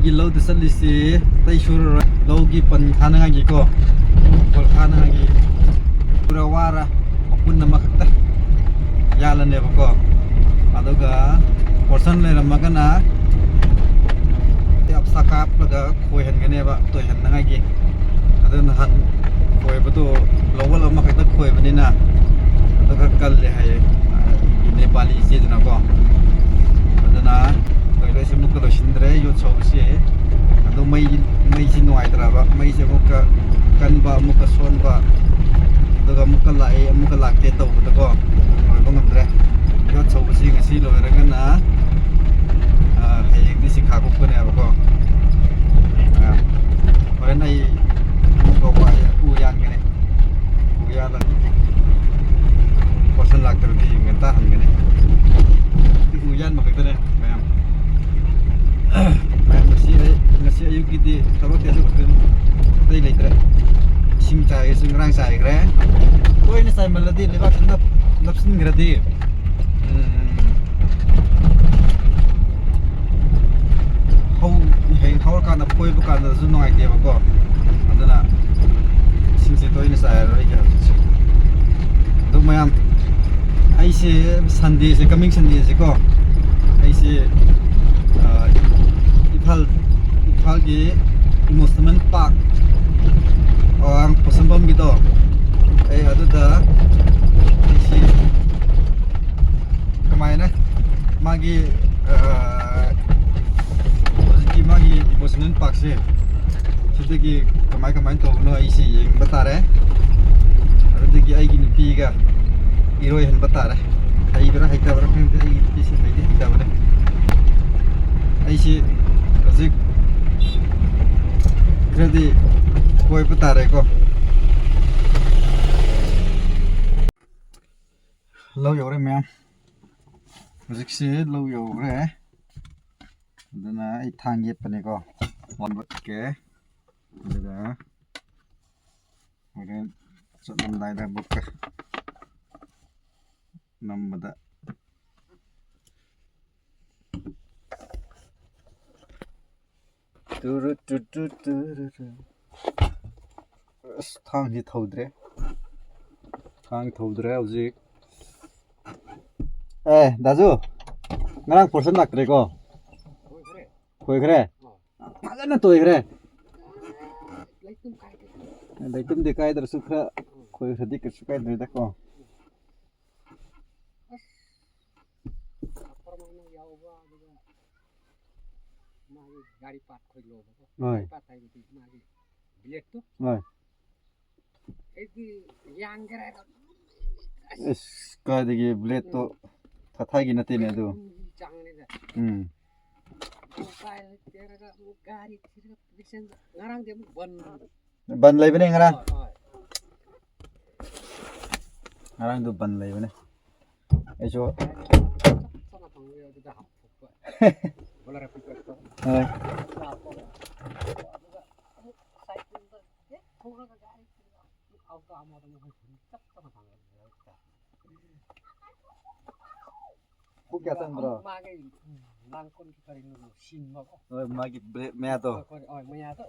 gi lo de sali si tai shur lo gi pan khana gi ko pol khana gi pura wara pun nama khakta yalan ne ko aduga portion le ramagana te ap sakap laga khoi han gane ba toy han nga gi adun han khoi ba to lowal ma khakta khoi banina aduga kal le hai Nepali si na ko aduna koi le simu ko shindre yo chawsi adu mai si noi tra ba mai se mo ka kan ba mo ka son ba aduga mo ka lai mo ka lak te to ta ko oi ba ngam dre yo chawsi nga si lo ra ga na hayeng ni si kha ko ko ne ba ko oi nai mo ko wa u yan ke ne u ya la portion lak ter di ngata han ke ne hujan makita ne bayam ngasi ayuk gidi tawak dia sukan tai leitra sing cai sing rang sai kre koi ni sai maladi lewa sendap napsin gradi how kan na koi bukan na su noi dia ko adana sing se toi ni sai rai ja do mayam ai se Sunday se coming Sunday se ko ai se ipal gi Musliman Park orang Pasambam gitu ai adu da ai se kamai na magi magi Musliman Park se sidagi kamai to no ai se yeng batare adu gi ai gi nupi ga iroi han batare ai bera haita bera kan ai isi haita bera ai si azik gradi koi batare ko lo yo re me azik si lo yo re dana ai thang yep ne ko mon bat ke daga again so nam dai da buk namada thang hi thodre hojik daju ngarang portion lakre ko khoi khre agana toy khre leitum de kai dar sukha khoi khadi ke sukai de da ko गाडी पाट खोइलो oi पाट आइ ति मागी bill rate तो oi एति yang गरे es ka de ge blade to thatha gi nati ne du चांगले दा मोबाइल तेरा गाडी थिर पिसन ngarang de ban lai bane ngarang du ban lai bane ai jo sama pangyo da hap bola rapi ko oi ku kya sang bro mage langkon ki kari nu sin ma ko oi magi me to oi maya to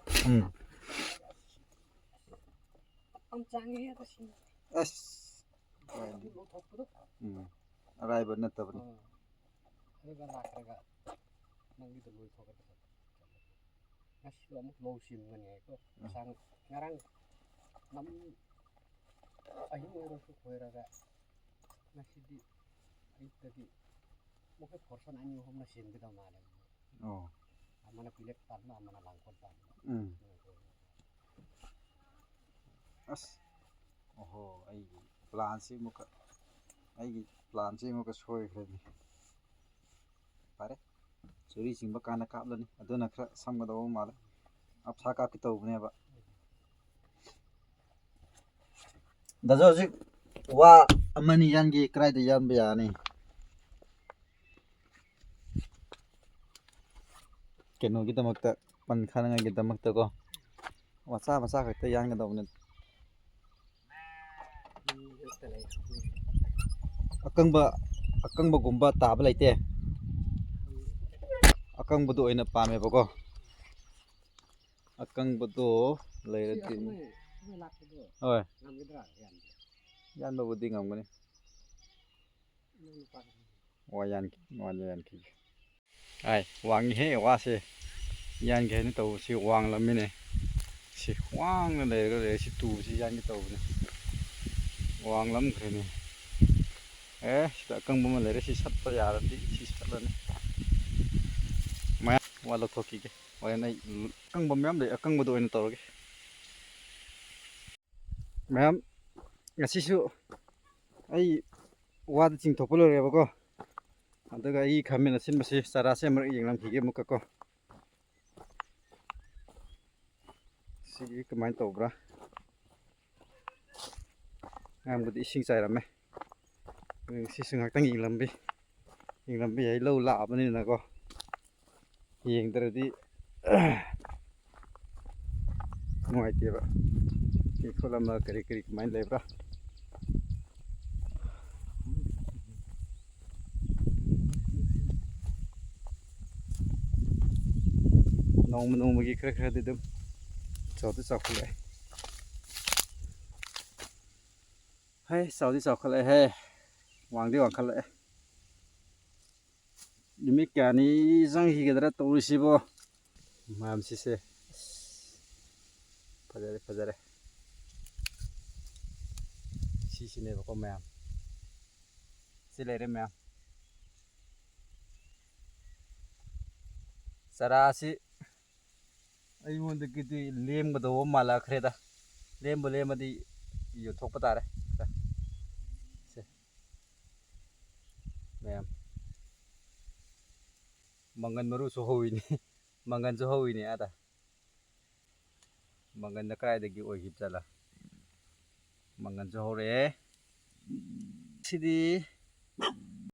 am changi ya to sin as arai ban na tabni ga lakraga nangi to loy thoka aslam lo sin ngani ko sang ngarang nam ayu ro su khoira ga nasidi itadi mo ke portion anyu hom na sin bidam na le amana pilet tan na amana langkon tan as oho ai plan si mo ka ai plan si mo ka soi khadi pare suri singba kana kap lani aduna khra samga daw mala ap sa ka ki taw ne ba dajo ji wa amani yan gi krai de yan ba ni keno gi tamakta pan khana nga gi tamakta ko masa ka ta yan ga daw ne akangba gumba taba laite akangba do ina pame ba ko ꯑꯀꯪꯕꯗꯣ ꯂꯩꯔꯗꯤ ꯁꯨꯃꯥꯏ ꯂꯥꯛꯄꯗꯣ ꯍꯣꯏ ꯉꯝꯒꯗ꯭ꯔꯥ ꯌꯥꯟꯕ ꯌꯥꯟꯕꯕꯨꯗꯤ ꯉꯝꯒꯅꯤ ꯅꯪ ꯅꯨꯄꯥꯗ ꯌꯥꯟꯈꯤꯒꯦ ꯑꯥꯏ ꯋꯥꯡꯉꯤꯍꯦ ꯋꯥꯁꯦ ꯌꯥꯟꯒꯦ ꯍꯥꯏꯅ ꯇꯧꯕꯁꯤ ꯋꯥꯡꯂꯝꯃꯤꯅꯦ ꯁꯤ ꯋꯥꯡꯅ ꯂꯩꯔꯦ ꯁꯤ ꯇꯨꯕꯁꯤ ꯌꯥꯟꯒꯦ ꯇꯧꯕꯅꯦ ꯋꯥꯡꯂꯝꯈ꯭ꯔꯦꯅꯦ ꯁꯤꯗ ꯑꯀꯪꯕ ꯑꯃ ꯂꯩꯔꯦ ꯁꯤ ꯁꯠꯄ ꯌꯥꯔꯗꯤ ꯁꯤ ꯁꯠꯂꯅꯤ ꯃꯌꯥꯝ ꯋꯥ ꯂꯧꯊꯣꯛꯈꯤꯒꯦ ꯍꯣꯔꯦꯟ ꯑꯩ ꯑꯀꯪꯕ ꯃꯌꯥꯝ ꯂꯩ ꯑꯀꯪꯕꯗꯣ ꯑꯣꯏꯅ ꯇꯧꯔꯒꯦ ꯃꯌꯥꯝ ꯉꯁꯤꯁꯨ ꯑꯩ ꯋꯥꯗ ꯆꯤꯡꯊꯣꯛꯄ ꯂꯣꯏꯔꯦꯕꯀꯣ ꯑꯗꯨꯒ ꯑꯩ ꯈꯥꯃꯦꯟ ꯑꯁꯤꯟꯕꯁꯤ ꯆꯥꯔꯥꯁꯦ ꯑꯃꯨꯛ ꯌꯦꯡꯂꯝꯈꯤꯒꯦ ꯑꯃꯨꯛꯀꯀꯣ ꯁꯤꯒꯤ ꯀꯃꯥꯏꯅ ꯇꯧꯕ꯭ꯔꯥ ꯑꯉꯥꯡꯕꯨꯗꯤ ꯏꯁꯤꯡ ꯆꯥꯏꯔꯝꯃꯦ ꯁꯤꯁꯨ ꯉꯥꯛꯇꯪ ꯌꯦꯡꯂꯝꯕ ꯌꯥꯏ ꯂꯧ ꯂꯥꯛꯑꯕꯅꯤꯅꯀꯣ ꯌꯦꯡꯗ꯭ꯔꯗꯤ ꯅꯨꯡꯉꯥꯏꯇꯦꯕ ꯈꯣꯠꯂꯝꯕ ꯀꯔꯤ ꯀꯃꯥꯏꯅ ꯂꯩꯕ꯭ꯔꯥ ꯅꯣꯡꯃꯒꯤ ꯈꯔꯗꯤ ꯑꯗꯨꯝ ꯆꯥꯎꯈꯠꯂꯛꯑꯦ ꯆꯥꯎꯗꯤ ꯆꯥꯎꯈꯠꯂꯛꯑꯦꯍꯦ ꯋꯥꯡꯗꯤ ꯋꯥꯡꯈꯠꯂꯛꯑꯦ ꯅꯨꯃꯤꯠ ꯀꯌꯥꯅꯤ ꯆꯪꯈꯤꯒꯗ꯭ꯔꯥ ꯇꯧꯔꯤꯁꯤꯕꯣ ꯃꯌꯥꯝꯁꯤꯁꯦ ꯐꯖꯔꯦ ꯁꯤꯁꯤꯅꯦꯕꯀꯣ ꯃꯌꯥꯝ ꯁꯤ ꯂꯩꯔꯦ ꯃꯌꯥꯝ ꯆꯔꯥꯁꯤ ꯑꯩꯉꯣꯟꯗꯒꯤꯗꯤ ꯂꯦꯝꯒꯗꯧꯕ ꯃꯥꯜꯂꯛꯈ꯭ꯔꯦꯗ ꯂꯦꯝꯃꯗꯤ ꯌꯣꯟꯊꯣꯛꯄ ꯇꯥꯔꯦ ꯁꯦ ꯃꯌꯥꯝ ꯃꯪꯒꯟ ꯃꯔꯨꯁꯨ ꯍꯧꯋꯤꯅꯤ ꯃꯪꯒꯟꯁꯨ ꯍꯧꯋꯤꯅꯤ ꯑꯥꯗ ꯃꯪꯒꯟꯗ ꯀꯗꯥꯏꯗꯒꯤ ꯑꯣꯏꯈꯤꯕ ꯖꯥꯠꯂꯥ ꯃꯪꯒꯟꯁꯨ ꯍꯧꯔꯛꯑꯦ ꯁꯤꯗꯤ